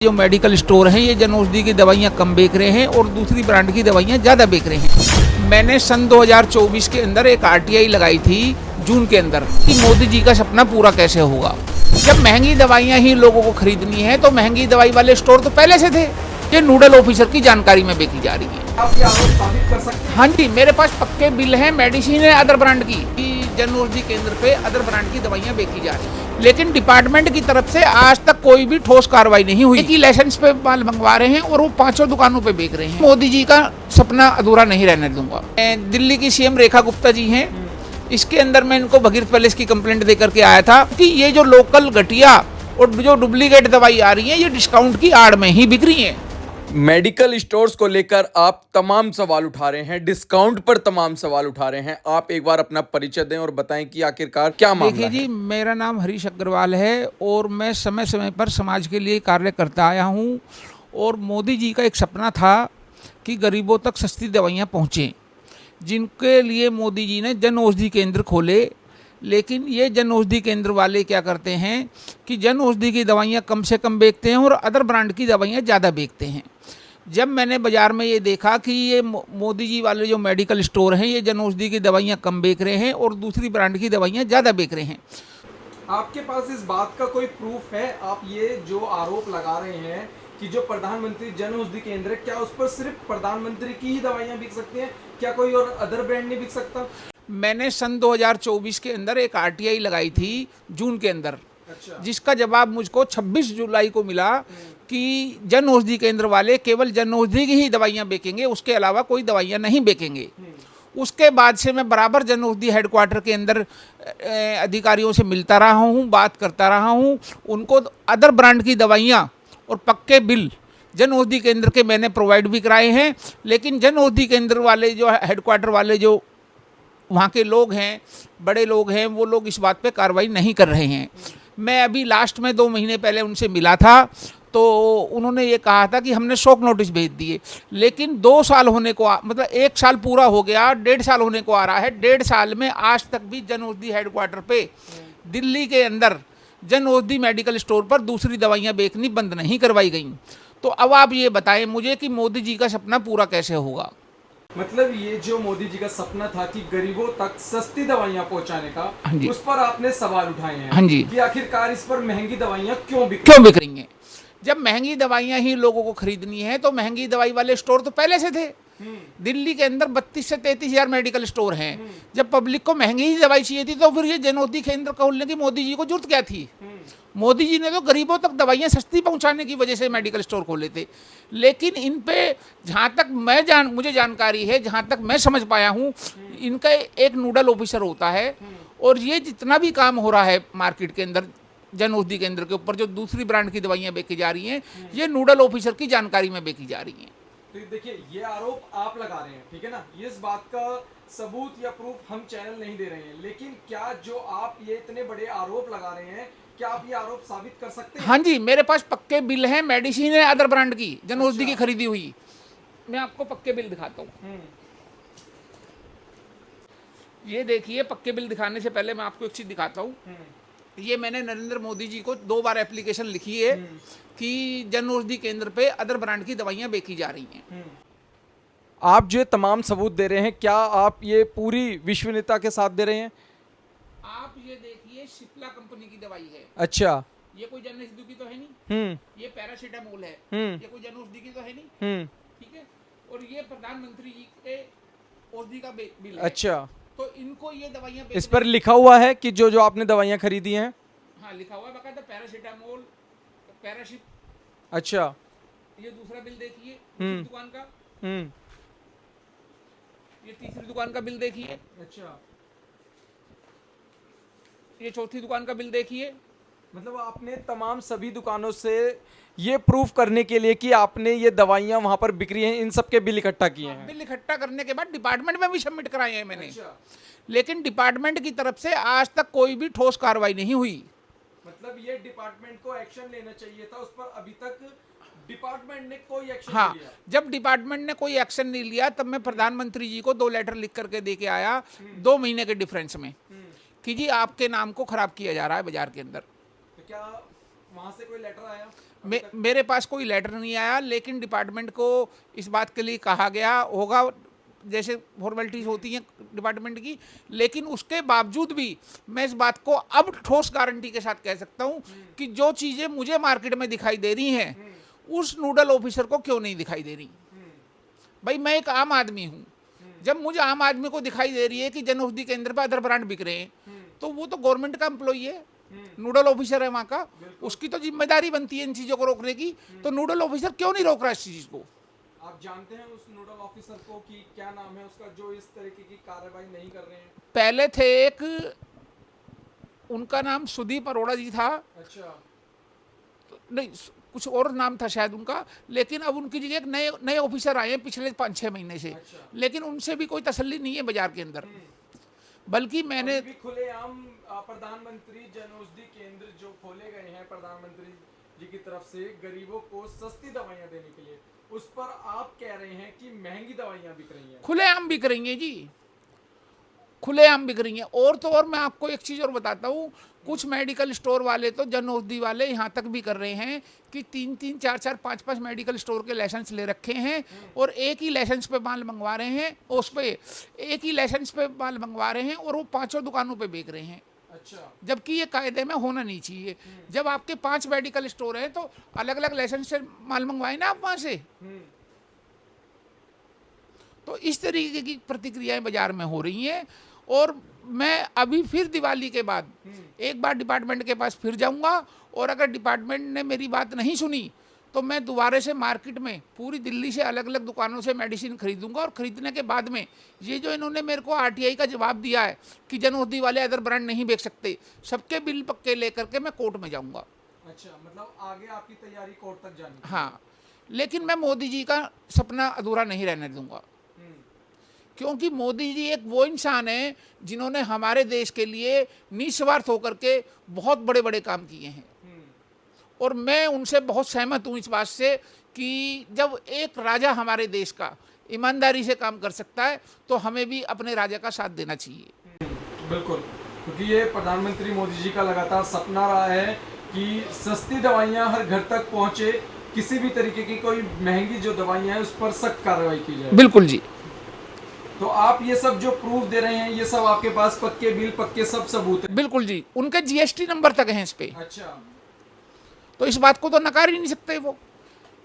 जो medical store हैं ये जन औषधि की दवाइयाँ कम बेच रहे हैं और दूसरी ब्रांड की दवाइयाँ ज़्यादा बेच रहे हैं। मैंने सन 2024 के अंदर एक आरटीआई लगाई थी जून के अंदर कि मोदी जी का सपना पूरा कैसे होगा। जब महंगी दवाइयाँ ही लोगों को खरीदनी है तो महंगी दवाई वाले स्टोर तो पहले से थे। ये नोडल ऑफिसर की जानकारी में बेची जा रही है। आप ये आरोप साबित कर सकते हैं? हाँ जी, मेरे पास पक्के बिल हैं, मेडिसिन है अदर ब्रांड की जन औषधि केंद्र पे अदर ब्रांड की दवाइयाँ बेची जा रही हैं, लेकिन डिपार्टमेंट की तरफ से आज तक कोई भी ठोस कार्रवाई नहीं हुई। एक ही लाइसेंस पे माल मंगवा रहे हैं और वो 500 दुकानों पे बेच रहे हैं। मोदी जी का सपना अधूरा नहीं रहने दूंगा। दिल्ली की सीएम रेखा गुप्ता जी हैं, इसके अंदर मैं इनको भगीरथ पैलेस की कंप्लेंट दे करके आया था कि ये जो लोकल घटिया और जो डुप्लीकेट दवाई आ रही है ये डिस्काउंट की आड़ में ही बिक रही है। मेडिकल स्टोर्स को लेकर आप तमाम सवाल उठा रहे हैं, डिस्काउंट पर तमाम सवाल उठा रहे हैं। आप एक बार अपना परिचय दें और बताएं कि आखिरकार क्या मामला देखिए है। जी, मेरा नाम हरीश अग्रवाल है और मैं समय समय पर समाज के लिए कार्य करता आया हूँ। और मोदी जी का एक सपना था कि गरीबों तक सस्ती दवाइयाँ पहुँचें, जिनके लिए मोदी जी ने जन औषधि केंद्र खोले। लेकिन ये जन औषधि केंद्र वाले क्या करते हैं कि जन औषधि की दवाइयाँ कम से कम बेचते हैं और अदर ब्रांड की दवाइयाँ ज़्यादा बेचते हैं। जब मैंने बाज़ार में ये देखा कि ये मोदी जी वाले जो मेडिकल स्टोर हैं ये जन औषधि की दवाइयाँ कम बेच रहे हैं और दूसरी ब्रांड की दवाइयाँ ज़्यादा बेच रहे हैं। आपके पास इस बात का कोई प्रूफ है? आप ये जो आरोप लगा रहे हैं कि जो प्रधानमंत्री जन औषधि केंद्र है, क्या उस पर सिर्फ प्रधानमंत्री की ही दवाइयाँ बिक सकती हैं? क्या कोई और अदर ब्रांड नहीं बिक सकता? मैंने सन 2024 के अंदर एक आरटीआई लगाई थी जून के अंदर, अच्छा। जिसका जवाब मुझको 26 जुलाई को मिला कि जन औषधि केंद्र वाले केवल जन औषधि की ही दवाइयाँ बेचेंगे, उसके अलावा कोई दवाइयाँ नहीं बेचेंगे। उसके बाद से मैं बराबर जन औषधि हेडक्वार्टर के अंदर अधिकारियों से मिलता रहा हूँ, बात करता रहा हूँ। उनको अदर ब्रांड की दवाइयाँ और पक्के बिल जन औषधि केंद्र के मैंने प्रोवाइड भी कराए हैं, लेकिन जन औषधि केंद्र वाले जो हेडक्वार्टर वाले जो वहाँ के लोग हैं, बड़े लोग हैं, वो लोग इस बात पे कार्रवाई नहीं कर रहे हैं। मैं अभी लास्ट में 2 महीने पहले उनसे मिला था तो उन्होंने ये कहा था कि हमने शॉक नोटिस भेज दिए, लेकिन 2 साल होने को मतलब 1 साल पूरा हो गया, 1.5 साल होने को आ रहा है। 1.5 साल में आज तक भी जन औषधि हेडक्वार्टर पे दिल्ली के अंदर जन औषधि मेडिकल स्टोर पर दूसरी दवाइयाँ बेचनी बंद नहीं करवाई गई। तो अब आप ये बताएं मुझे कि मोदी जी का सपना पूरा कैसे होगा। मतलब ये जो मोदी जी का सपना था कि गरीबों तक सस्ती दवाइयाँ पहुंचाने का, हाँ जी। उस पर आपने सवाल उठाए हैं। हाँ जी। कि आखिरकार इस पर महंगी दवाइयाँ क्यों बिक रही हैं। जब महंगी दवाइयाँ ही लोगों को खरीदनी है तो महंगी दवाई वाले स्टोर तो पहले से थे। दिल्ली के अंदर 32 से 33 हजार मेडिकल स्टोर हैं। जब पब्लिक को महंगी ही दवाई चाहिए थी तो फिर ये जन औषधि केंद्र खोलने की मोदी जी को जरूरत क्या थी। मोदी जी ने तो गरीबों तक दवाइयाँ सस्ती पहुंचाने की वजह से मेडिकल स्टोर खोले थे। लेकिन इन पे जहाँ तक मुझे जानकारी है, जहाँ तक मैं समझ पाया हूँ, इनका एक नोडल ऑफिसर होता है और ये जितना भी काम हो रहा है मार्केट के अंदर जन औषधि केंद्र के ऊपर जो दूसरी ब्रांड की दवाइयाँ बेची जा रही हैं, ये नोडल ऑफिसर की जानकारी में बेची जा रही हैं। तो देखिए, ये आरोप आप लगा रहे हैं, ठीक है ना? ये इस बात का सबूत या प्रूफ हम चैनल नहीं दे रहे हैं, लेकिन क्या जो आप ये इतने बड़े आरोप लगा रहे हैं, क्या आप ये आरोप साबित कर सकते हैं? हाँ जी, मेरे पास पक्के बिल हैं, मेडिसिन है अदर ब्रांड की जन औषधि की खरीदी हुई। मैं आपको पक्के बिल दिखाता हूँ। ये देखिए, पक्के बिल दिखाने से पहले मैं आपको एक चीज दिखाता हूँ। ये मैंने नरेंद्र मोदी जी को 2 बार एप्लीकेशन लिखी है कि जन औषधि केंद्र पे अदर ब्रांड की दवाइयाँ बेची जा रही हैं। आप जो तमाम सबूत दे रहे हैं, क्या आप ये पूरी विश्वसनीयता के साथ दे रहे हैं? आप ये देखिए, शिप्ला कंपनी की दवाई है। अच्छा। ये कोई जन औषधि की तो है नहीं। ये पैरासीटामोल है। ये कोई जन औषधि की तो है नहीं। ठीक है। और ये प्रधानमंत्री जी के औषधि का बिल है। अच्छा। तो इनको ये दवाइयाँ इस पर लिखा हुआ है कि जो जो आपने दवाइयाँ खरीदी हैं? हाँ, लिखा हुआ है बकायदा, पैरासीटामोल, पैराशिप। अच्छा। ये दूसरा बिल देखिए दूसरी दुकान का। ये तीसरी दुकान का बिल देखिए। अच्छा। ये चौथी दुकान का बिल देखिए। मतलब आपने तमाम सभी दुकानों से ये प्रूफ करने के लिए कि आपने ये दवाइयाँ वहाँ पर बिक्री हैं, इन सब के बिल इकट्ठा किए हैं? बिल इकट्ठा करने के बाद डिपार्टमेंट में भी सबमिट कराए हैं मैंने। अच्छा। लेकिन डिपार्टमेंट की तरफ से आज तक कोई भी ठोस कार्रवाई नहीं हुई। मतलब ये डिपार्टमेंट को एक्शन लेना चाहिए था, उस पर अभी तक डिपार्टमेंट ने कोई एक्शन हाँ, नहीं लिया। जब डिपार्टमेंट ने कोई एक्शन नहीं लिया तब मैं प्रधानमंत्री जी को 2 लेटर लिख करके दे के आया 2 महीने के डिफरेंस में कि जी आपके नाम को खराब किया जा रहा है बाजार के अंदर। तो क्या वहां से कोई लेटर आया? मेरे पास कोई लेटर नहीं आया, लेकिन डिपार्टमेंट को इस बात के लिए कहा गया होगा, जैसे फॉर्मेलिटीज होती हैं डिपार्टमेंट की, लेकिन उसके बावजूद भी मैं इस बात को अब ठोस गारंटी के साथ कह सकता हूं कि जो चीज़ें मुझे मार्केट में दिखाई दे रही हैं उस नोडल ऑफिसर को क्यों नहीं दिखाई दे रही। भाई मैं एक आम आदमी हूँ, जब मुझे आम आदमी को दिखाई दे रही है कि जन औषधि केंद्र पर अदर ब्रांड बिक रहे हैं, तो वो तो गवर्नमेंट का एम्प्लॉई है, नोडल ऑफिसर है वहाँ का, उसकी तो जिम्मेदारी बनती है इन चीज़ों को रोकने की। तो नोडल ऑफिसर क्यों नहीं रोक रहा इस चीज़ को? आप जानते हैं उस नोडल ऑफिसर को कि क्या नाम है उसका, जो इस तरीके की कार्रवाई नहीं कर रहे हैं? पहले थे एक, उनका नाम सुदीप अरोड़ा जी था। अच्छा। नहीं, कुछ और नाम था शायद उनका, लेकिन अब उनकी जगह एक नए नए ऑफिसर आए हैं पिछले 5-6 महीने से। अच्छा। लेकिन उनसे भी कोई तसल्ली नहीं है बाजार के अंदर। बल्कि मैंने अभी भी खुलेआम प्रधानमंत्री जन औषधि केंद्र जो खोले गए हैं प्रधानमंत्री जी की तरफ से गरीबों को सस्ती दवाइयां देने के लिए, उस पर आप कह रहे हैं कि महंगी दवाइयां बिक रही हैं। खुलेआम बिक रही हैं जी, खुलेआम बिक रही हैं। और तो और मैं आपको एक चीज़ और बताता हूँ, कुछ मेडिकल स्टोर वाले तो जन औषधि वाले यहाँ तक भी कर रहे हैं कि 3-3, 4-4, 5-5 मेडिकल स्टोर के लाइसेंस ले रखे हैं और एक ही लाइसेंस पे माल मंगवा रहे हैं, उस पे एक ही लाइसेंस पे माल मंगवा रहे हैं और वो 5 दुकानों पे बेच रहे हैं। अच्छा। जबकि ये कायदे में होना नहीं चाहिए। जब आपके 5 मेडिकल स्टोर हैं तो अलग अलग लाइसेंस से माल मंगवाए ना आप वहाँ से। तो इस तरीके की प्रतिक्रियाएं बाजार में हो रही हैं। और मैं अभी फिर दिवाली के बाद एक बार डिपार्टमेंट के पास फिर जाऊंगा, और अगर डिपार्टमेंट ने मेरी बात नहीं सुनी तो मैं दोबारा से मार्केट में पूरी दिल्ली से अलग अलग दुकानों से मेडिसिन खरीदूंगा। और खरीदने के बाद में ये जो इन्होंने मेरे को आरटीआई का जवाब दिया है कि जन औषधि वाले अदर ब्रांड नहीं बेच सकते, सबके बिल पक्के लेकर के मैं कोर्ट में जाऊंगा। अच्छा, मतलब आगे आपकी तैयारी कोर्ट तक जानी है। हाँ, लेकिन मैं मोदी जी का सपना अधूरा नहीं रहने दूंगा, क्योंकि मोदी जी एक वो इंसान है जिन्होंने हमारे देश के लिए निस्वार्थ होकर के बहुत बड़े बड़े काम किए हैं। और मैं उनसे बहुत सहमत हूँ इस बात से कि जब एक राजा हमारे देश का ईमानदारी से काम कर सकता है तो हमें भी अपने राजा का साथ देना चाहिए। बिल्कुल, क्योंकि ये प्रधानमंत्री मोदी जी का लगातार सपना रहा है कि सस्ती दवाइयाँ हर घर तक पहुँचे, किसी भी तरीके की कोई महंगी जो दवाइयाँ हैं उस पर सख्त कार्रवाई की जाए। बिल्कुल जी। तो आप ये सब जो प्रूफ दे रहे हैं, ये सब आपके पास पक्के बिल, पक्के सब सबूत है? बिल्कुल जी, उनके जीएसटी नंबर तक हैं इस पे। अच्छा। तो इस बात को तो नकार ही नहीं सकते। वो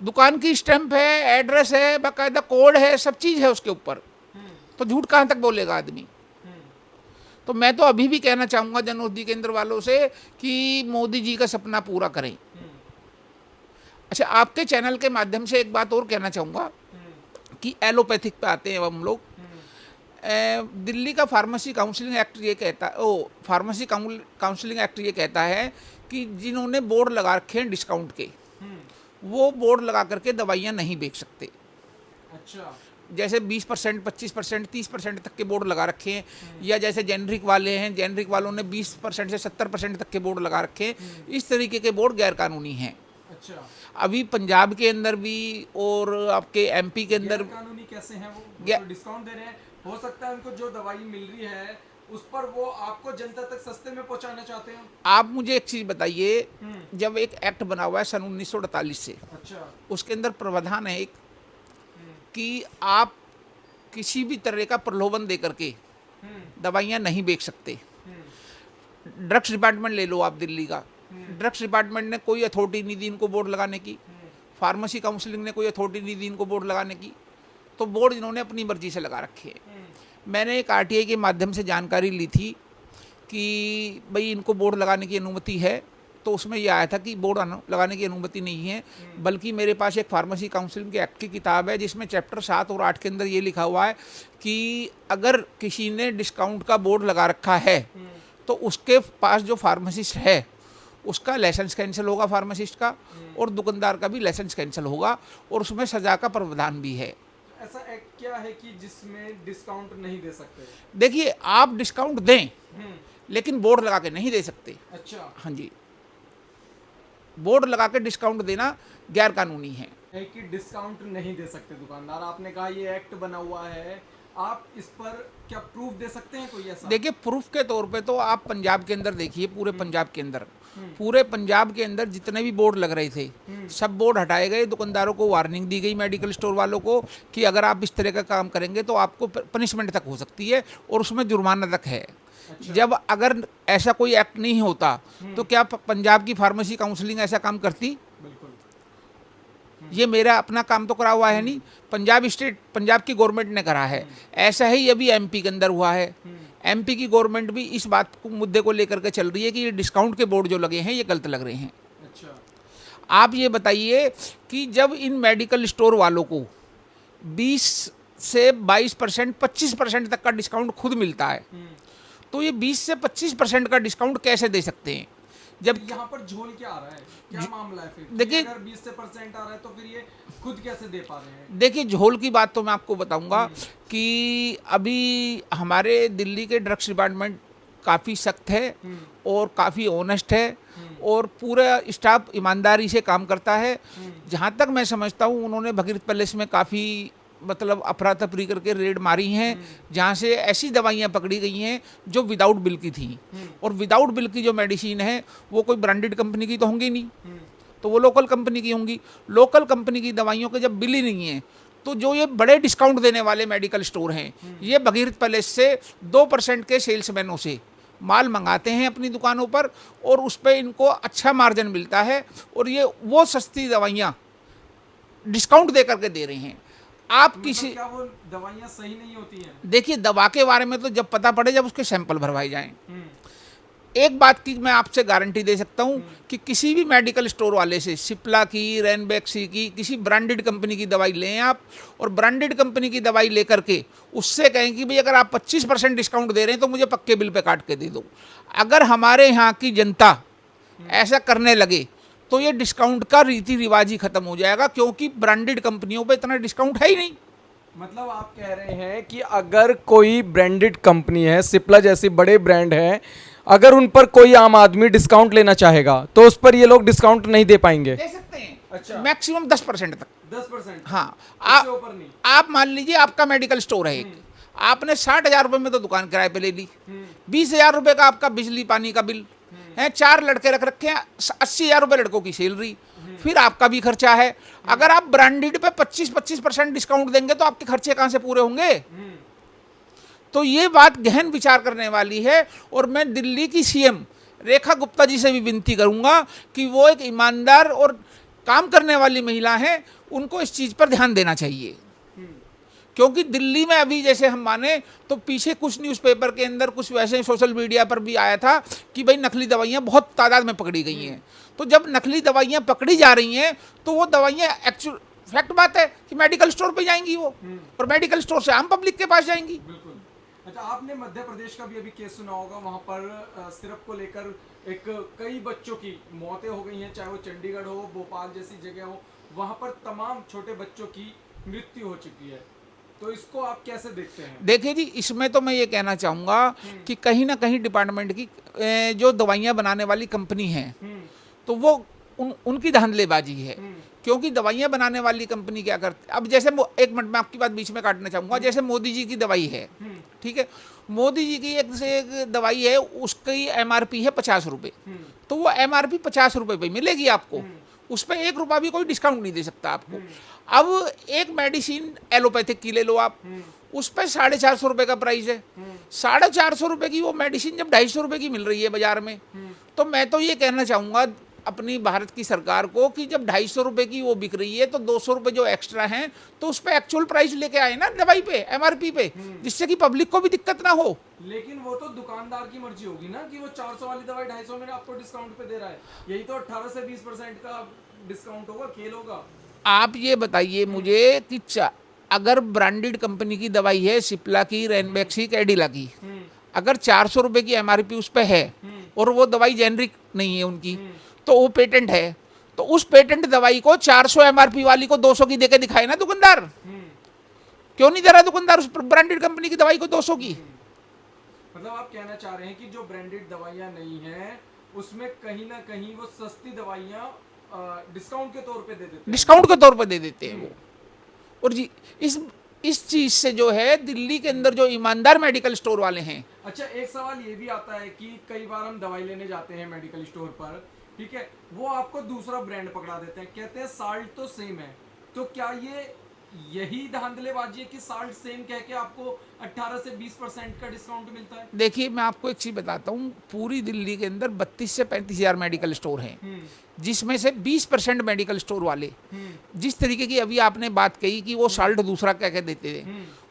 दुकान की स्टैंप है, एड्रेस है, बाकायदा कोड है, सब चीज़ है उसके ऊपर। तो झूठ कहाँ तक बोलेगा आदमी। तो मैं तो अभी भी कहना चाहूँगा जन औषधि केंद्र वालों से कि मोदी जी का सपना पूरा करें। अच्छा, आपके चैनल के माध्यम से एक बात और कहना चाहूँगा कि एलोपैथिक पे आते हैं हम लोग। दिल्ली का फार्मेसी काउंसलिंग एक्ट ये कहता है, फार्मेसी काउंसलिंग एक्ट ये कहता है कि जिन्होंने बोर्ड लगा रखे हैं डिस्काउंट के, वो बोर्ड लगा करके दवाइयाँ नहीं बेच सकते। अच्छा। जैसे 20%, 25%, 30% तक के बोर्ड लगा रखे हैं, या जैसे जेनरिक वाले हैं, जेनरिक वालों ने 20% से 70% तक के बोर्ड लगा रखे हैं। इस तरीके के बोर्ड गैर कानूनी हैं। अच्छा। अभी पंजाब के अंदर भी और आपके एमपी के अंदर। कानूनी कैसे हैं वो? तो डिस्काउंट दे रहे हैं, हो सकता है उनको जो दवाई मिल रही है उस पर वो आपको जनता तक सस्ते में पहुंचाना चाहते हैं। आप मुझे एक चीज बताइए, जब एक एक्ट बना हुआ है सन 1948 से, अच्छा, उसके अंदर प्रावधान है एक कि आप किसी भी तरह का प्रलोभन दे करके दवाइयाँ नहीं बेच सकते। ड्रग्स डिपार्टमेंट ले लो आप दिल्ली का, ड्रग्स डिपार्टमेंट ने कोई अथॉरिटी नहीं दी इनको बोर्ड लगाने की, फार्मेसी काउंसलिंग ने कोई अथॉरिटी नहीं दी इनको बोर्ड लगाने की, तो बोर्ड इन्होंने अपनी मर्जी से लगा रखे हैं। मैंने एक आरटीआई के माध्यम से जानकारी ली थी कि भाई इनको बोर्ड लगाने की अनुमति है, तो उसमें यह आया था कि बोर्ड लगाने की अनुमति नहीं है, बल्कि मेरे पास एक फार्मेसी काउंसलिंग के एक्ट की किताब है जिसमें चैप्टर 7 और 8 के अंदर ये लिखा हुआ है कि अगर किसी ने डिस्काउंट का बोर्ड लगा रखा है तो उसके पास जो फार्मासिस्ट है उसका लाइसेंस कैंसिल होगा फार्मासिस्ट का, और दुकानदार का भी लाइसेंस कैंसिल होगा, और उसमें सजा का प्रावधान भी है। ऐसा एक्ट क्या है कि जिसमें डिस्काउंट नहीं दे सकते? देखिए, आप डिस्काउंट दें लेकिन बोर्ड लगा के नहीं दे सकते। अच्छा। हाँ जी, बोर्ड लगा के डिस्काउंट देना गैर कानूनी है कि डिस्काउंट नहीं दे सकते दुकानदार। आपने कहा ये एक्ट बना हुआ है, आप इस पर क्या प्रूफ दे सकते हैं कोई ऐसा? देखिए, प्रूफ के तौर पे तो आप पंजाब के अंदर देखिए, पूरे पंजाब के अंदर पूरे पंजाब के अंदर जितने भी बोर्ड लग रहे थे सब बोर्ड हटाए गए। दुकानदारों को वार्निंग दी गई, मेडिकल स्टोर वालों को, कि अगर आप इस तरह का काम करेंगे तो आपको पनिशमेंट तक हो सकती है और उसमें जुर्माना तक है। जब अगर ऐसा कोई एक्ट नहीं होता तो क्या पंजाब की फार्मेसी काउंसिलिंग ऐसा काम करती? ये मेरा अपना काम तो करा हुआ है नहीं, पंजाब की गवर्नमेंट ने करा है। ऐसा ही अभी एमपी के अंदर हुआ है। एमपी की गवर्नमेंट भी इस बात को मुद्दे को लेकर के चल रही है कि ये डिस्काउंट के बोर्ड जो लगे हैं ये गलत लग रहे हैं। अच्छा, आप ये बताइए कि जब इन मेडिकल स्टोर वालों को 20 से 22%, 25% तक का डिस्काउंट खुद मिलता है, तो ये 20 से 25% का डिस्काउंट कैसे दे सकते हैं? जब यहाँ पर झोल क्या आ रहा है, क्या मामला है फिर? देखिए, अगर 20% आ रहा है तो फिर ये खुद कैसे दे पा रहे हैं? देखिए, झोल की बात तो मैं आपको बताऊंगा कि अभी हमारे दिल्ली के ड्रग्स डिपार्टमेंट काफ़ी सख्त है और काफ़ी ऑनेस्ट है और पूरा स्टाफ ईमानदारी से काम करता है। जहाँ तक मैं समझता हूँ उन्होंने भगीरथ पैलेस में काफ़ी मतलब अफरा तफरी करके रेड मारी हैं, जहाँ से ऐसी दवाइयाँ पकड़ी गई हैं जो विदाउट बिल की थी। और विदाउट बिल की जो मेडिसिन है वो कोई ब्रांडेड कंपनी की तो होंगी नहीं, तो वो लोकल कंपनी की होंगी। लोकल कंपनी की दवाइयों के जब बिल ही नहीं है तो जो ये बड़े डिस्काउंट देने वाले मेडिकल स्टोर हैं ये भगीरथ पैलेस से 2% के सेल्समैनों से माल मंगाते हैं अपनी दुकानों पर और उस पर इनको अच्छा मार्जिन मिलता है और ये वो सस्ती दवाइयाँ डिस्काउंट दे करके दे रहे हैं। आप किसी क्या वो दवाइयाँ सही नहीं होती हैं? देखिए, दवा के बारे में तो जब पता पड़े जब उसके सैंपल भरवाए जाएं। एक बात की मैं आपसे गारंटी दे सकता हूं कि किसी भी मेडिकल स्टोर वाले से सिप्ला की, रैनबैक्सी की, किसी ब्रांडेड कंपनी की दवाई लें आप और ब्रांडेड कंपनी की दवाई लेकर के उससे कहें कि भाई अगर आप 25% डिस्काउंट दे रहे हैं तो मुझे पक्के बिल पे काट के दे दो। अगर हमारे यहाँ की जनता ऐसा करने लगे तो ये डिस्काउंट का रीति रिवाज ही खत्म हो जाएगा, क्योंकि ब्रांडेड कंपनियों पे इतना डिस्काउंट है ही नहीं। मतलब आप कह रहे हैं कि अगर कोई ब्रांडेड कंपनी है, सिप्ला जैसी बड़े ब्रांड है, अगर उन पर कोई आम आदमी डिस्काउंट लेना चाहेगा तो उस पर ये लोग डिस्काउंट नहीं दे पाएंगे? दे सकते हैं। अच्छा, मैक्सिमम 10% तक। 10%? हाँ, इससे ऊपर नहीं। आप मान लीजिए आपका मेडिकल स्टोर है एक, आपने 60,000 रुपए में तो दुकान किराए पे ले ली, 20,000 रुपए का आपका बिजली पानी का बिल है, 4 लड़के रख रखे हैं, 80,000 रुपए लड़कों की सैलरी, फिर आपका भी खर्चा है। अगर आप ब्रांडेड पे 25% डिस्काउंट देंगे तो आपके खर्चे कहाँ से पूरे होंगे? तो ये बात गहन विचार करने वाली है और मैं दिल्ली की सीएम रेखा गुप्ता जी से भी विनती करूंगा कि वो एक ईमानदार और काम करने वाली महिला है, उनको इस चीज़ पर ध्यान देना चाहिए। क्योंकि दिल्ली में अभी जैसे हम माने तो पीछे कुछ न्यूज़पेपर के अंदर, कुछ वैसे सोशल मीडिया पर भी आया था कि भाई नकली दवाइयाँ बहुत तादाद में पकड़ी गई हैं। तो जब नकली दवाइयाँ पकड़ी जा रही हैं तो वो दवाइयाँ एक्चुअल फैक्ट बात है कि मेडिकल स्टोर पे जाएंगी वो और मेडिकल स्टोर से आम पब्लिक के पास जाएंगी। बिल्कुल। अच्छा, आपने मध्य प्रदेश का भी अभी केस सुना होगा, वहाँ पर सिरप को लेकर कई बच्चों की मौतें हो गई हैं, चाहे वो चंडीगढ़ हो, भोपाल जैसी जगह हो, वहाँ पर तमाम छोटे बच्चों की मृत्यु हो चुकी है। तो इसको आप कैसे देखते हैं? देखिए जी, इसमें तो मैं ये कहना चाहूँगा कि कहीं ना कहीं डिपार्टमेंट की जो दवाइयाँ बनाने वाली कंपनी है तो वो उनकी धांधलेबाजी है। क्योंकि दवाइयाँ बनाने वाली कंपनी क्या करती, अब जैसे एक मिनट में आपकी बात बीच में काटना चाहूँगा, जैसे मोदी जी की दवाई है, ठीक है, मोदी जी की एक से एक दवाई है, उसकी एमआरपी है 50 रुपये, तो वो एमआरपी 50 रुपये पे मिलेगी आपको, उस पर 1 रुपया भी कोई डिस्काउंट नहीं दे सकता आपको। अब एक मेडिसिन एलोपैथिक की ले लो आप, उस पर 450 रुपये का प्राइस है, 450 रुपये की वो मेडिसिन जब 250 रुपये की मिल रही है बाजार में, तो मैं तो ये कहना चाहूँगा अपनी भारत की सरकार को कि जब 250 रुपये की वो बिक रही है तो 200 रुपये जो एक्स्ट्रा हैं तो उस पर एक्चुअल प्राइस लेके आए ना दवाई पे, एमआरपी पे, जिससे कि पब्लिक को भी दिक्कत ना हो। लेकिन वो तो दुकानदार की मर्जी होगी ना कि वो 400 वाली दवाई 250 में आपको डिस्काउंट पे दे रहा है, यही तो 18 से 20% का डिस्काउंट होगा, खेल होगा। आप ये बताइए मुझे कि अगर ब्रांडेड कंपनी की दवाई है, सिप्ला की, रैनबैक्सी, कैडिला की, अगर 400 रुपये की एमआरपी उस पर है और वो दवाई जेनरिक नहीं है उनकी, तो वो पेटेंट है, तो उस पेटेंट दवाई को 400 एमआरपी वाली को 200 की देके दिखाए ना दुकानदार। क्यों नहीं दे रहा दुकानदार उस ब्रांडेड कंपनी की दवाई को 200 की? मतलब आप कहना चाह रहे हैं कि जो ब्रांडेड दवाइयाँ नहीं हैं उसमें कहीं ना कहीं वो सस्ती दवाइयाँ डिस्काउंट के तौर पे दे देते हैं, डिस्काउंट के तौर पर दे देते हैं वो। और जी इस चीज से जो है दिल्ली के अंदर जो ईमानदार मेडिकल स्टोर वाले हैं। अच्छा, एक सवाल ये भी आता है कि कई बार हम दवाई लेने जाते हैं मेडिकल स्टोर पर, ठीक है, वो आपको दूसरा ब्रांड पकड़ा देते हैं, कहते हैं साल्ट तो सेम है, तो क्या ये यही धांधलेबाजी है कि साल्ट सेम कह के आपको 18 से 20% का डिस्काउंट मिलता है? देखिए मैं आपको एक चीज बताता हूँ, पूरी दिल्ली के अंदर 32 से 35 हजार मेडिकल स्टोर हैं, जिसमें से 20% मेडिकल स्टोर वाले जिस तरीके की अभी आपने बात कही कि वो साल्ट दूसरा कह के देते थे,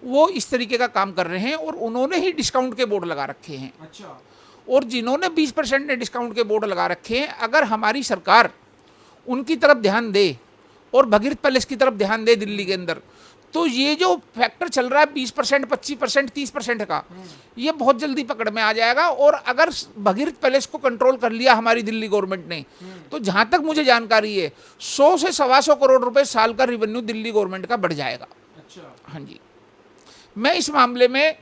वो इस तरीके का काम कर रहे हैं और उन्होंने ही डिस्काउंट के बोर्ड लगा रखे हैं। अच्छा। और जिन्होंने 20% ने डिस्काउंट के बोर्ड लगा रखे हैं, अगर हमारी सरकार उनकी तरफ ध्यान दे और भगीरथ पैलेस की तरफ ध्यान दे दिल्ली के अंदर, तो ये जो फैक्टर चल रहा है 20%, 25%, 30% का, ये बहुत जल्दी पकड़ में आ जाएगा। और अगर भगीरथ पैलेस को कंट्रोल कर लिया हमारी दिल्ली गवर्नमेंट ने, तो जहां तक मुझे जानकारी है 100 से 125 करोड़ रुपए साल का रिवेन्यू दिल्ली गवर्नमेंट का बढ़ जाएगा। अच्छा। हाँ जी, मैं इस मामले में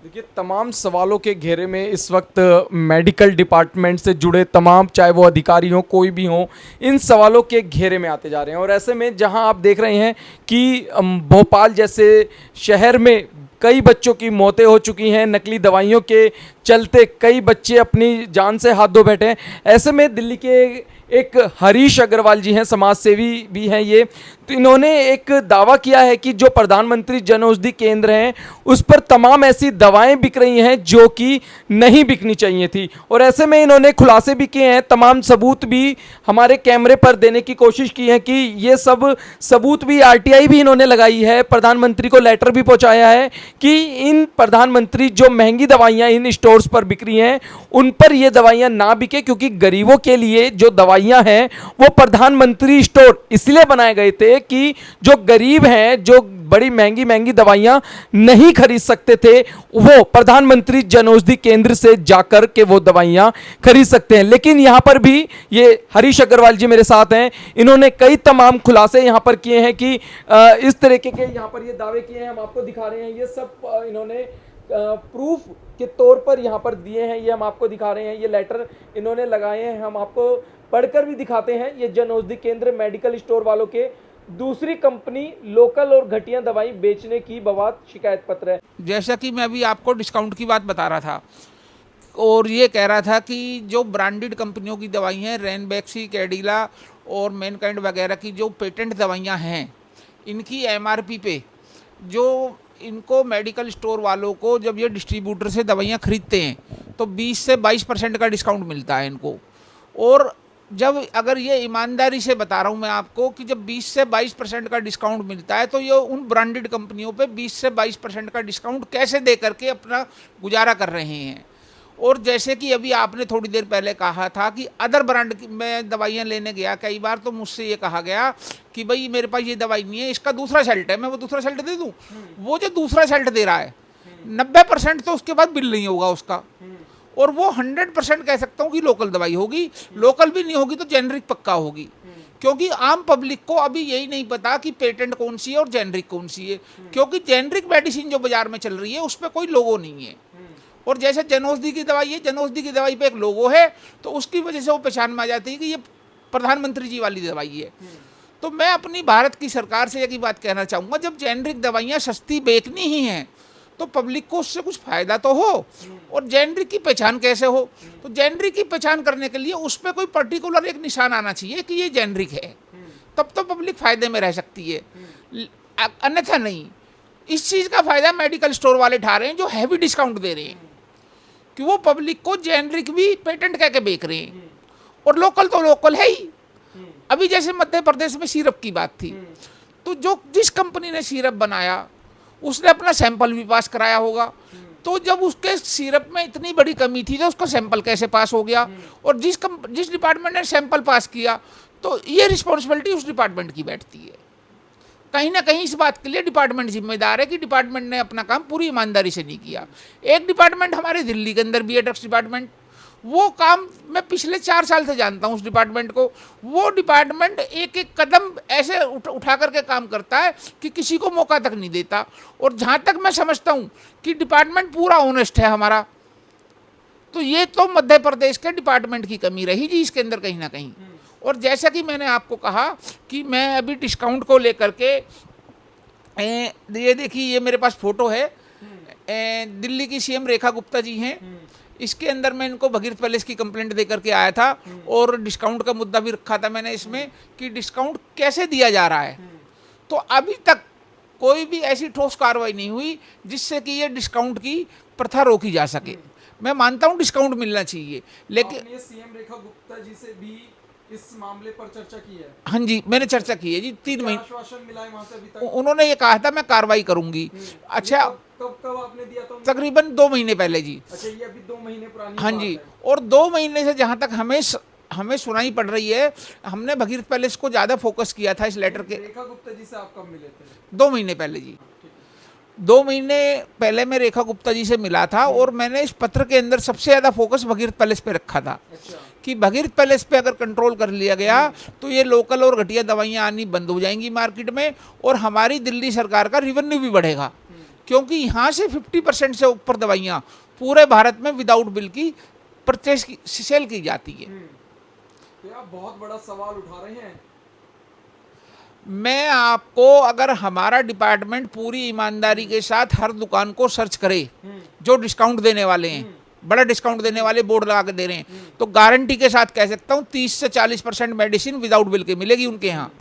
देखिए, तमाम सवालों के घेरे में इस वक्त मेडिकल डिपार्टमेंट से जुड़े तमाम, चाहे वो अधिकारी हों कोई भी हों, इन सवालों के घेरे में आते जा रहे हैं। और ऐसे में जहां आप देख रहे हैं कि भोपाल जैसे शहर में कई बच्चों की मौतें हो चुकी हैं, नकली दवाइयों के चलते कई बच्चे अपनी जान से हाथ धो बैठे हैं। ऐसे में दिल्ली के एक हरीश अग्रवाल जी हैं, समाज सेवी भी हैं ये, तो इन्होंने एक दावा किया है कि जो प्रधानमंत्री जन औषधि केंद्र हैं उस पर तमाम ऐसी दवाएं बिक रही हैं जो कि नहीं बिकनी चाहिए थी। और ऐसे में इन्होंने खुलासे भी किए हैं, तमाम सबूत भी हमारे कैमरे पर देने की कोशिश की है कि ये सब सबूत भी, आरटीआई भी इन्होंने लगाई है, प्रधानमंत्री को लेटर भी पहुंचाया है कि इन प्रधानमंत्री जो महंगी दवाइयाँ इन स्टोर्स पर बिक रही हैं उन पर ये दवाइयाँ ना बिके, क्योंकि गरीबों के लिए जो दवाइयाँ हैं वो प्रधानमंत्री स्टोर इसलिए बनाए गए थे कि जो गरीब हैं, जो बड़ी महंगी महंगी दवाइयां नहीं खरीद सकते थे, वो प्रधानमंत्री जन औषधि केंद्र से जाकर के वो दवाइयां खरीद सकते हैं। लेकिन यहां पर भी ये हरीश अग्रवाल जी मेरे साथ हैं, इन्होंने कई तमाम खुलासे यहां पर किए हैं कि इस तरीके के यहां पर ये दावे किए हैं, हम आपको दिखा रहे हैं, ये सब इन्होंने प्रूफ के तौर पर यहां पर दिए हैं, ये हम आपको दिखा रहे हैं, ये लेटर इन्होंने लगाए हैं, हम आपको पढ़कर भी दिखाते हैं। ये जन औषधि केंद्र मेडिकल स्टोर वालों के दूसरी कंपनी लोकल और घटिया दवाई बेचने की बवाद शिकायत पत्र है। जैसा कि मैं अभी आपको डिस्काउंट की बात बता रहा था और ये कह रहा था कि जो ब्रांडेड कंपनियों की दवाई हैं, रैनबैक्सी, कैडिला और मैनकाइंड वगैरह की जो पेटेंट दवाइयां हैं, इनकी एमआरपी पे जो इनको मेडिकल स्टोर वालों को जब ये डिस्ट्रीब्यूटर से दवाइयां खरीदते हैं तो 20 से 22% का डिस्काउंट मिलता है इनको। और जब अगर ये ईमानदारी से बता रहा हूँ मैं आपको कि जब 20 से 22% का डिस्काउंट मिलता है तो ये उन ब्रांडेड कंपनियों पे 20 से 22% का डिस्काउंट कैसे दे करके अपना गुजारा कर रहे हैं। और जैसे कि अभी आपने थोड़ी देर पहले कहा था कि अदर ब्रांड में दवाइयाँ लेने गया, कई बार तो मुझसे ये कहा गया कि भाई मेरे पास ये दवाई नहीं है, इसका दूसरा सेल्ट है, मैं वो दूसरा सेल्ट दे दूँ। वो जो दूसरा सेल्ट दे रहा है 90% तो उसके बाद बिल नहीं होगा उसका, और वो 100% कह सकता हूँ कि लोकल दवाई होगी। लोकल भी नहीं होगी तो जेनरिक पक्का होगी, क्योंकि आम पब्लिक को अभी यही नहीं पता कि पेटेंट कौन सी है और जेनरिक कौन सी है, क्योंकि जेनरिक मेडिसिन जो बाजार में चल रही है उस पर कोई लोगो नहीं है। और जैसे जन औषधि की दवाई है, जन औषधि की दवाई पे एक लोगो है, तो उसकी वजह से वो पहचान में आ जाती है कि ये प्रधानमंत्री जी वाली दवाई है। तो मैं अपनी भारत की सरकार से एक बात कहना चाहूँगा, जब जेनरिक दवाइयाँ सस्ती बेचनी ही हैं तो पब्लिक को उससे कुछ फायदा तो हो, और जेनरिक की पहचान कैसे हो, तो जेनरिक की पहचान करने के लिए उस पर कोई पर्टिकुलर एक निशान आना चाहिए कि ये जेनरिक है, तब तो पब्लिक फायदे में रह सकती है, अन्यथा नहीं। इस चीज़ का फायदा मेडिकल स्टोर वाले उठा रहे हैं जो हैवी डिस्काउंट दे रहे हैं, कि वो पब्लिक को जेनरिक भी पेटेंट कह के बेच रहे हैं, और लोकल तो लोकल है ही। अभी जैसे मध्य प्रदेश में सिरप की बात थी, तो जो जिस कंपनी ने सिरप बनाया उसने अपना सैंपल भी पास कराया होगा, तो जब उसके सिरप में इतनी बड़ी कमी थी तो उसका सैंपल कैसे पास हो गया, और जिस डिपार्टमेंट ने सैंपल पास किया तो ये रिस्पॉन्सिबिलिटी उस डिपार्टमेंट की बैठती है। कहीं ना कहीं इस बात के लिए डिपार्टमेंट जिम्मेदार है कि डिपार्टमेंट ने अपना काम पूरी ईमानदारी से नहीं किया। एक डिपार्टमेंट हमारे दिल्ली के अंदर भी है, ड्रग्स डिपार्टमेंट, वो काम मैं पिछले 4 साल से जानता हूँ उस डिपार्टमेंट को। वो डिपार्टमेंट एक एक कदम ऐसे उठा करके काम करता है कि किसी को मौका तक नहीं देता। और जहाँ तक मैं समझता हूँ कि डिपार्टमेंट पूरा ऑनेस्ट है हमारा। तो ये तो मध्य प्रदेश के डिपार्टमेंट की कमी रही जी इसके अंदर कहीं ना कहीं। और जैसा कि मैंने आपको कहा कि मैं अभी डिस्काउंट को लेकर के ये देखिए, ये मेरे पास फोटो है, दिल्ली की सीएम रेखा गुप्ता जी हैं। इसके अंदर मैं इनको भगीरथ पैलेस की कंप्लेंट दे करके आया था और डिस्काउंट का मुद्दा भी रखा था मैंने इसमें कि डिस्काउंट कैसे दिया जा रहा है। तो अभी तक कोई भी ऐसी ठोस कार्रवाई नहीं हुई जिससे कि ये डिस्काउंट की प्रथा रोकी जा सके। मैं मानता हूँ डिस्काउंट मिलना चाहिए, लेकिन आपने सीएम रेखा गुप्ता जी से भी इस मामले पर चर्चा की है? हाँ जी, मैंने चर्चा की है जी। 3 महीने आश्वासन मिला है वहां से अभी तक? उन्होंने ये कहा था मैं कार्रवाई करूंगी। अच्छा, कब कब आपने दिया था? तकरीबन 2 महीने पहले जी। अच्छा, ये अभी 2 महीने पुरानी हाँ बात जी, है। और 2 महीने से जहाँ तक हमें सुनाई पड़ रही है, हमने भगीरथ पैलेस को ज़्यादा फोकस किया था इस लेटर के। रेखा गुप्ता जी से आप कब मिले थे? 2 महीने पहले जी। 2 महीने पहले मैं रेखा गुप्ता जी से मिला था और मैंने इस पत्र के अंदर सबसे ज़्यादा फोकस भगीरथ पैलेस पे रखा था। अच्छा। कि भगीरथ पैलेस पे अगर कंट्रोल कर लिया गया तो ये लोकल और घटिया दवाइयाँ आनी बंद हो जाएंगी मार्केट में और हमारी दिल्ली सरकार का रेवेन्यू भी बढ़ेगा। क्योंकि यहाँ से 50% से ऊपर दवाइयाँ पूरे भारत में विदाउट बिल की परचेस की सेल की जाती है। तो आप बहुत बड़ा सवाल उठा रहे हैं। मैं आपको, अगर हमारा डिपार्टमेंट पूरी ईमानदारी के साथ हर दुकान को सर्च करे जो डिस्काउंट देने वाले हैं, बड़ा डिस्काउंट देने वाले बोर्ड लगा के दे रहे हैं, तो गारंटी के साथ कह सकता हूँ 30 से 40% मेडिसिन विदाउट बिल के मिलेगी उनके यहाँ।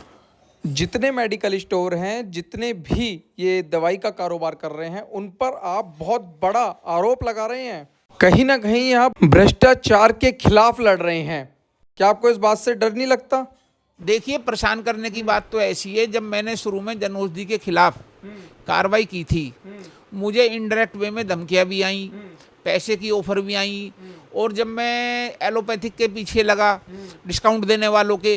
जितने मेडिकल स्टोर हैं, जितने भी ये दवाई का कारोबार कर रहे हैं, उन पर आप बहुत बड़ा आरोप लगा रहे हैं। कहीं ना कहीं आप भ्रष्टाचार के खिलाफ लड़ रहे हैं। क्या आपको इस बात से डर नहीं लगता? देखिए, परेशान करने की बात तो ऐसी है, जब मैंने शुरू में जन औषधि के खिलाफ कार्रवाई की थी, मुझे इनडायरेक्ट वे में धमकियां भी आई, पैसे की ऑफर भी आई। और जब मैं एलोपैथिक के पीछे लगा डिस्काउंट देने वालों के,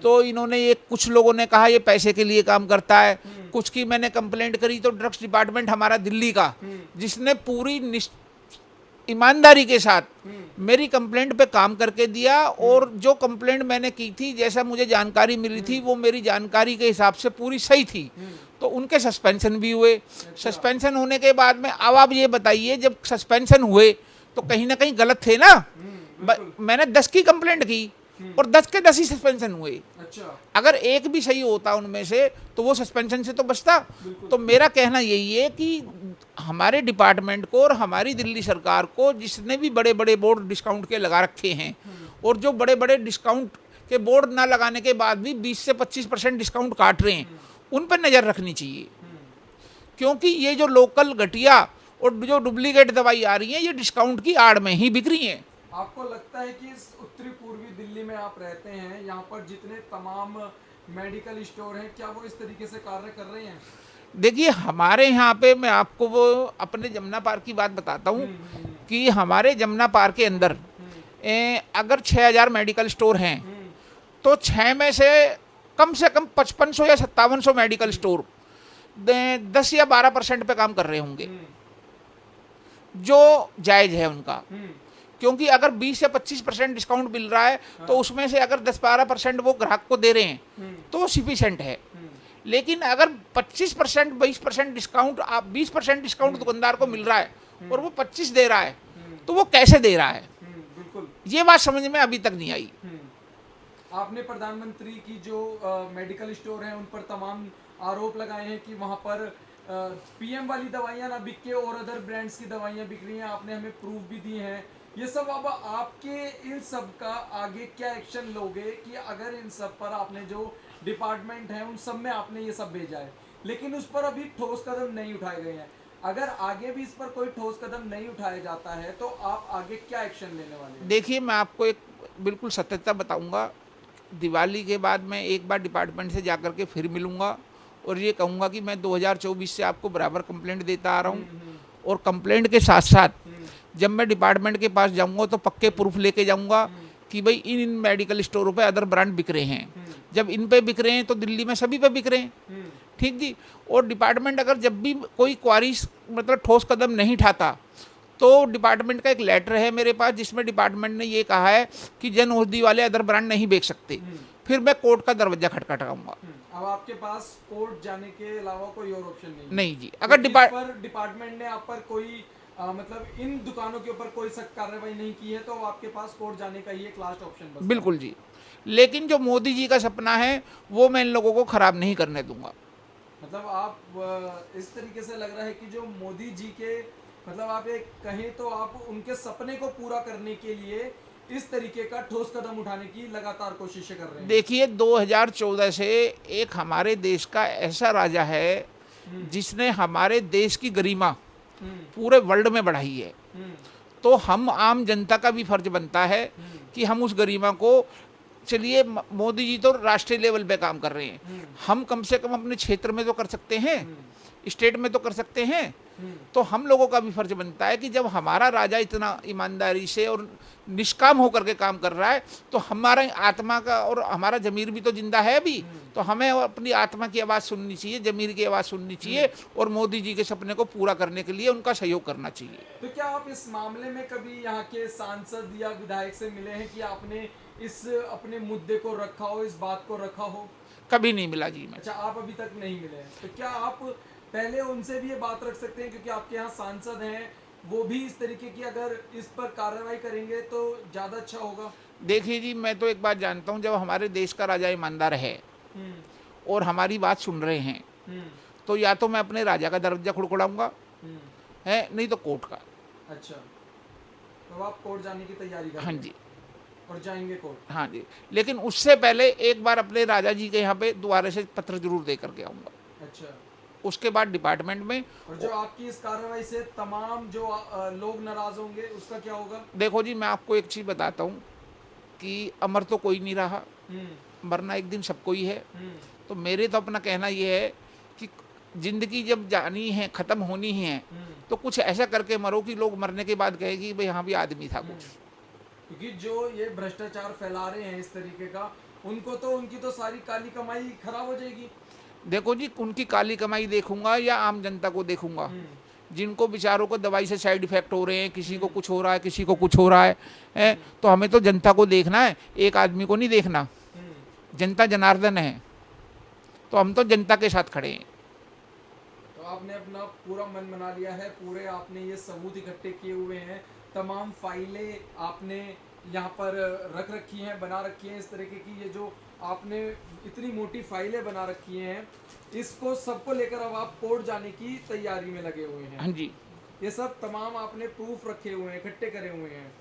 तो इन्होंने ये, कुछ लोगों ने कहा ये पैसे के लिए काम करता है, कुछ की मैंने कंप्लेंट करी तो ड्रग्स डिपार्टमेंट हमारा दिल्ली का, जिसने पूरी ईमानदारी के साथ मेरी कंप्लेंट पे काम करके दिया। और जो कंप्लेंट मैंने की थी, जैसा मुझे जानकारी मिली थी, वो मेरी जानकारी के हिसाब से पूरी सही थी। तो उनके सस्पेंशन भी हुए। सस्पेंशन होने के बाद में अब आप ये बताइए, जब सस्पेंशन हुए तो कहीं ना कहीं गलत थे ना। मैंने 10 की कंप्लेंट की और 10 के 10 ही सस्पेंशन हुए। अच्छा। अगर एक भी सही होता उनमें से तो वो सस्पेंशन से तो बचता। तो मेरा कहना यही है कि हमारे डिपार्टमेंट को और हमारी दिल्ली सरकार को, जिसने भी बड़े बड़े बोर्ड डिस्काउंट के लगा रखे हैं और जो बड़े बड़े डिस्काउंट के बोर्ड ना लगाने के बाद भी 20 से 25% डिस्काउंट काट रहे हैं, उन पर नज़र रखनी चाहिए। क्योंकि ये जो लोकल घटिया और जो डुप्लीकेट दवाई आ रही है, ये डिस्काउंट की आड़ में ही बिक रही हैं। आपको लगता है कि इस उत्तरी पूर्वी दिल्ली में आप रहते हैं, यहाँ पर जितने तमाम मेडिकल स्टोर हैं, क्या वो इस तरीके से कार्य कर रहे हैं? देखिए, हमारे यहाँ पे मैं आपको वो अपने जमुना पार्क की बात बताता हूँ कि हमारे जमुना पार्क के अंदर अगर 6000 मेडिकल स्टोर हैं तो 6 में से कम 5500 या 5700 मेडिकल स्टोर 10 या 12% पे काम कर रहे होंगे, जो जायज़ है उनका। क्योंकि अगर 20 से 25% डिस्काउंट मिल रहा है तो उसमें से अगर 10-12% वो ग्राहक को दे रहे हैं तो सफिशेंट है। लेकिन अगर 25% 20% डिस्काउंट, आप 20% डिस्काउंट दुकानदार को मिल रहा है और वो 25 दे रहा है, तो वो कैसे दे रहा है? बिल्कुल, ये बात समझ में अभी तक नहीं आई। आपने प्रधानमंत्री की जो मेडिकल स्टोर हैं उन पर तमाम आरोप लगाए हैं कि वहां पर पीएम वाली दवाइयां ना बिक के और अदर ब्रांड्स की दवाइयां बिक रही हैं। आपने हमें प्रूफ भी दिए हैं ये सब। अब आपके इन सब का आगे क्या एक्शन लोगे कि अगर इन सब पर आपने जो डिपार्टमेंट है उन सब में आपने ये सब भेजा है, लेकिन उस पर अभी ठोस कदम नहीं उठाए गए हैं, अगर आगे भी इस पर कोई ठोस कदम नहीं उठाया जाता है तो आप आगे क्या एक्शन लेने वाले हैं? देखिए, मैं आपको एक बिल्कुल सत्यता बताऊंगा। दिवाली के बाद मैं एक बार डिपार्टमेंट से जाकर के फिर मिलूंगा और ये कहूँगा कि मैं 2024 से आपको बराबर कंप्लेंट देता आ रहा हूँ। और कंप्लेंट के साथ साथ जब मैं डिपार्टमेंट के पास जाऊँगा तो पक्के प्रूफ लेके जाऊँगा कि भाई इन मेडिकल स्टोरों पे अदर ब्रांड बिक रहे हैं। जब इन पे बिक रहे हैं तो दिल्ली में सभी पे बिक रहे हैं। ठीक जी। और डिपार्टमेंट अगर जब भी कोई क्वारी, मतलब ठोस कदम नहीं उठाता, तो डिपार्टमेंट का एक लेटर है मेरे पास जिसमें डिपार्टमेंट ने ये कहा है कि जन औषधि वाले अदर ब्रांड नहीं बेच सकते। फिर मैं कोर्ट का दरवाजा खटखटाऊंगा। अब आपके पास कोर्ट जाने के अलावा कोई और ऑप्शन नहीं है? नहीं जी, अगर डिपार्टमेंट ने आप पर कोई मतलब इन दुकानों के ऊपर कोई सख्त कार्रवाई नहीं की है तो आपके पास कोर्ट जाने का ही एक लास्ट ऑप्शन बचता है। बिल्कुल जी, लेकिन जो मोदी जी का सपना है वो मैं इन लोगों को खराब नहीं करने दूंगा। मतलब आप इस तरीके से लग रहा है कि जो मोदी जी के मतलब आप एक कहें तो आप उनके सपने को पूरा करने के लिए इस तरीके का ठोस कदम उठाने की लगातार कोशिशें कर रहे हैं। देखिए 2014 से एक हमारे देश का ऐसा राजा है जिसने हमारे देश की गरिमा पूरे वर्ल्ड में बढ़ाई है। तो हम आम जनता का भी फर्ज बनता है कि हम उस गरिमा को, चलिए मोदी जी तो राष्ट्रीय लेवल पे काम कर रहे हैं, हम कम से कम अपने क्षेत्र में तो कर सकते हैं, स्टेट में तो कर सकते हैं। तो हम लोगों का भी फर्ज बनता है कि जब हमारा राजा इतना ईमानदारी से और निष्काम होकर के काम कर रहा है तो हमारा आत्मा का और हमारा जमीर भी तो जिंदा है अभी, तो हमें अपनी आत्मा की आवाज़ सुननी चाहिए, जमीर की आवाज़ सुननी चाहिए और मोदी जी के सपने को पूरा करने के लिए उनका सहयोग करना चाहिए। तो क्या आप इस मामले में कभी यहाँ के सांसद या विधायक से मिले हैं कि आपने इस अपने मुद्दे को रखा हो, इस बात को रखा हो? कभी नहीं मिला जी मैं। अच्छा, आप अभी तक नहीं मिले हैं। तो क्या आप पहले उनसे भी ये बात रख सकते हैं क्योंकि आपके यहाँ सांसद हैं, वो भी इस तरीके की अगर इस पर कार्रवाई करेंगे तो ज़्यादा अच्छा होगा? देखिए जी, मैं तो एक बात जानता हूँ, जब हमारे देश का राजा ईमानदार है और हमारी बात सुन रहे हैं तो या तो मैं अपने राजा का दरवाजा खड़खड़ाऊंगा है, नहीं तो कोर्ट का। अच्छा, तो आप कोर्ट जाने की तैयारी कर रहे हाँ हैं? जी, और जाएंगे कोर्ट? हाँ जी, लेकिन उससे पहले एक बार अपने राजा जी के यहाँ पे दोबारा से पत्र जरूर दे करके आऊँगा। अच्छा, उसके बाद डिपार्टमेंट में। और जो आपकी इस कार्रवाई से तमाम जो लोग नाराज होंगे उसका क्या होगा? देखो जी, मैं आपको एक चीज़ बताता हूँ कि अमर तो कोई नहीं रहा, मरना एक दिन सबको ही है। तो मेरे तो अपना कहना ये है कि जिंदगी जब जानी है, ख़त्म होनी ही है, तो कुछ ऐसा करके मरो कि लोग मरने के बाद कहे कि भाई हाँ भी आदमी था कुछ। क्योंकि जो ये भ्रष्टाचार फैला रहे हैं इस तरीके का, उनको तो उनकी तो सारी काली कमाई खराब हो जाएगी। देखो जी, उनकी काली कमाई देखूंगा या आम जनता को देखूंगा जिनको बेचारों को दवाई से साइड इफेक्ट हो रहे हैं, किसी को कुछ हो रहा है, किसी को कुछ हो रहा है, तो हमें तो जनता को देखना है, एक आदमी को नहीं देखना। जनता जनार्दन है, तो हम तो जनता के साथ खड़े हैं। तो आपने अपना पूरा मन बना लिया है, पूरे आपने ये सबूत इकट्ठे किए हुए हैं, तमाम फाइलें आपने यहाँ पर रख रखी हैं, बना रखी हैं। इस तरीके की ये जो आपने इतनी मोटी फाइलें बना रखी हैं, इसको सबको लेकर अब आप कोर्ट जाने की तैयारी में लगे हुए हैं। हाँ जी, ये सब तमाम आपने प्रूफ रखे हुए हैं, इकट्ठे करे हुए हैं।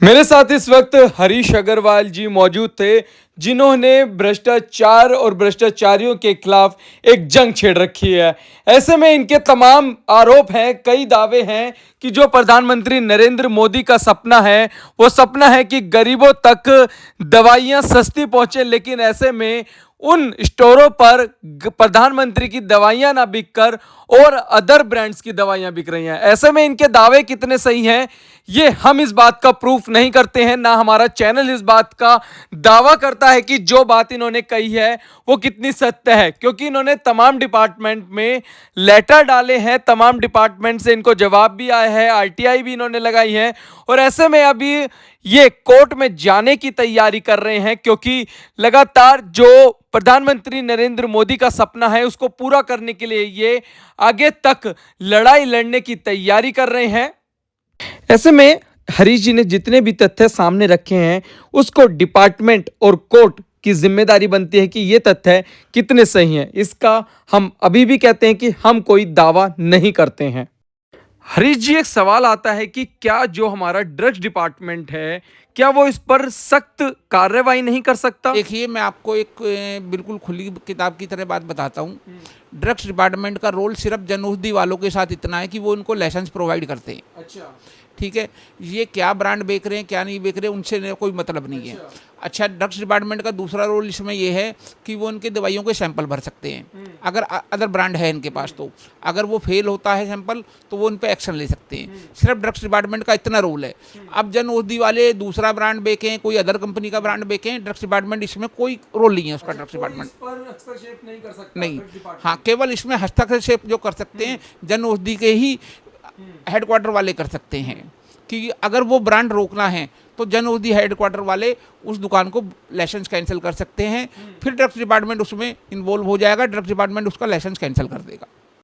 मेरे साथ इस वक्त हरीश अग्रवाल जी मौजूद थे, जिन्होंने भ्रष्टाचार और भ्रष्टाचारियों के खिलाफ एक जंग छेड़ रखी है। ऐसे में इनके तमाम आरोप हैं, कई दावे हैं कि जो प्रधानमंत्री नरेंद्र मोदी का सपना है, वो सपना है कि गरीबों तक दवाइयां सस्ती पहुंचे, लेकिन ऐसे में उन स्टोरों पर प्रधानमंत्री की दवाइयां ना बिककर और अदर ब्रांड्स की दवाइयां बिक रही हैं। ऐसे में इनके दावे कितने सही हैं, ये हम इस बात का प्रूफ नहीं करते हैं, ना हमारा चैनल इस बात का दावा करता है कि जो बात इन्होंने कही है वो कितनी सत्य है, क्योंकि इन्होंने तमाम डिपार्टमेंट में लेटर डाले हैं, तमाम डिपार्टमेंट से इनको जवाब भी आया है, आरटीआई भी इन्होंने लगाई है, और ऐसे में अभी ये कोर्ट में जाने की तैयारी कर रहे हैं, क्योंकि लगातार जो प्रधानमंत्री नरेंद्र मोदी का सपना है उसको पूरा करने के लिए ये आगे तक लड़ाई लड़ने की तैयारी कर रहे हैं। ऐसे में हरीश जी ने जितने भी तथ्य सामने रखे हैं उसको डिपार्टमेंट और कोर्ट की जिम्मेदारी बनती है कि ये तथ्य कितने सही हैं। इसका हम अभी भी कहते हैं कि हम कोई दावा नहीं करते हैं। हरीश जी, एक सवाल आता है कि क्या जो हमारा ड्रग्स डिपार्टमेंट है, क्या वो इस पर सख्त कार्रवाई नहीं कर सकता? देखिए, मैं आपको एक बिल्कुल खुली किताब की तरह बात बताता हूँ। ड्रग्स डिपार्टमेंट का रोल सिर्फ जनौषधि वालों के साथ इतना है कि वो उनको लाइसेंस प्रोवाइड करते हैं। अच्छा। ठीक है, ये क्या ब्रांड बेच रहे हैं क्या नहीं बेच रहे हैं उनसे कोई मतलब नहीं है। अच्छा, ड्रग्स डिपार्टमेंट का दूसरा रोल इसमें ये है कि वो उनके दवाइयों के सैंपल भर सकते हैं, अगर अदर ब्रांड है इनके पास तो अगर वो फेल होता है सैंपल तो वो उन पर एक्शन ले सकते हैं। सिर्फ ड्रग्स डिपार्टमेंट का इतना रोल है। अब जन औषधि वाले दूसरा ब्रांड बेचें, कोई अदर कंपनी का ब्रांड बेचें, ड्रग्स डिपार्टमेंट इसमें कोई रोल नहीं है उसका। ड्रग्स डिपार्टमेंट पर हस्तक्षेप नहीं कर सकता नहीं, ड्रग्स डिपार्टमेंट। हाँ, केवल इसमें हस्तक्षेप जो कर सकते हैं जन औषधि के ही हेडक्वार्टर वाले कर सकते हैं कि अगर वो ब्रांड रोकना है तो जन औषधि हेडक्वार्टर वाले उस दुकान को लाइसेंस कैंसिल कर सकते हैं, फिर ड्रग्स डिपार्टमेंट उसमें इन्वॉल्व हो जाएगा, ड्रग्स डिपार्टमेंट उसका लाइसेंस कैंसिल कर देगा।